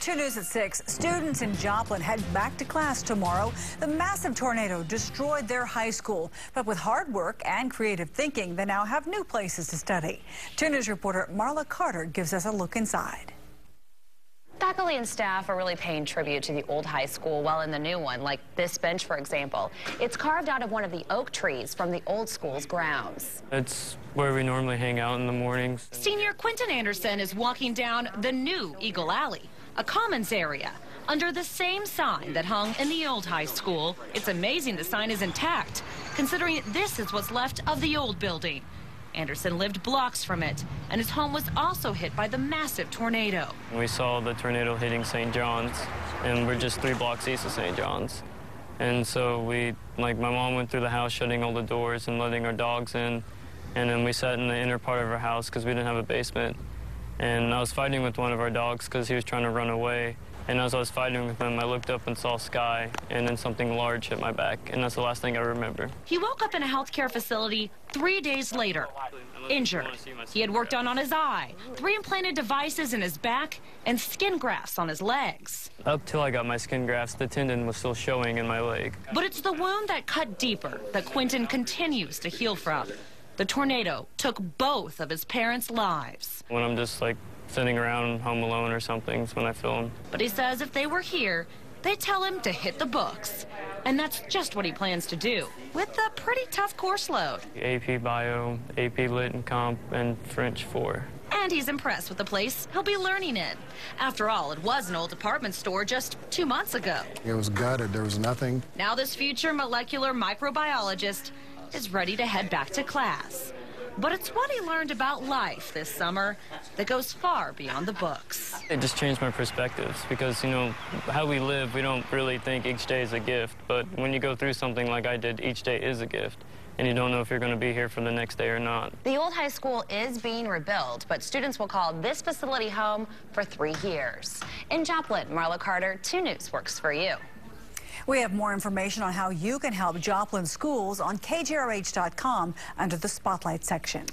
2 News at 6. Students in Joplin head back to class tomorrow. The massive tornado destroyed their high school, but with hard work and creative thinking, they now have new places to study. 2 News reporter Marla Carter gives us a look inside. Faculty and staff are really paying tribute to the old high school while in the new one, like this bench, for example. It's carved out of one of the oak trees from the old school's grounds. It's where we normally hang out in the mornings. Senior Quentin Anderson is walking down the new Eagle Alley, a commons area, under the same sign that hung in the old high school. It's amazing the sign is intact, considering this is what's left of the old building. Anderson lived blocks from it, and his home was also hit by the massive tornado. We saw the tornado hitting St. John's, and we're just 3 blocks east of St. John's. And so my mom went through the house shutting all the doors and letting our dogs in, and then we sat in the inner part of our house because we didn't have a basement. And I was fighting with one of our dogs because he was trying to run away. And as I was fighting with him, I looked up and saw sky, and then something large hit my back, and that's the last thing I remember. He woke up in a healthcare facility 3 days later, injured. He had work done on his eye, 3 implanted devices in his back, and skin grafts on his legs. Up till I got my skin grafts, the tendon was still showing in my leg. But it's the wound that cut deeper that Quentin continues to heal from. The tornado took both of his parents' lives. When I'm just sitting around home alone or something is when I feel them. But he says if they were here, they'd tell him to hit the books. And that's just what he plans to do, with a pretty tough course load. AP Bio, AP Lit and Comp, and French 4. And he's impressed with the place he'll be learning in. After all, it was an old department store just 2 months ago. It was gutted. There was nothing. Now this future molecular microbiologist is ready to head back to class. But it's what he learned about life this summer that goes far beyond the books. It just changed my perspectives because, how we live, we don't really think each day is a gift. But when you go through something like I did, each day is a gift. And you don't know if you're going to be here for the next day or not. The old high school is being rebuilt, but students will call this facility home for 3 years. In Joplin, Marla Carter, 2 News works for you. We have more information on how you can help Joplin schools on KJRH.com under the Spotlight section.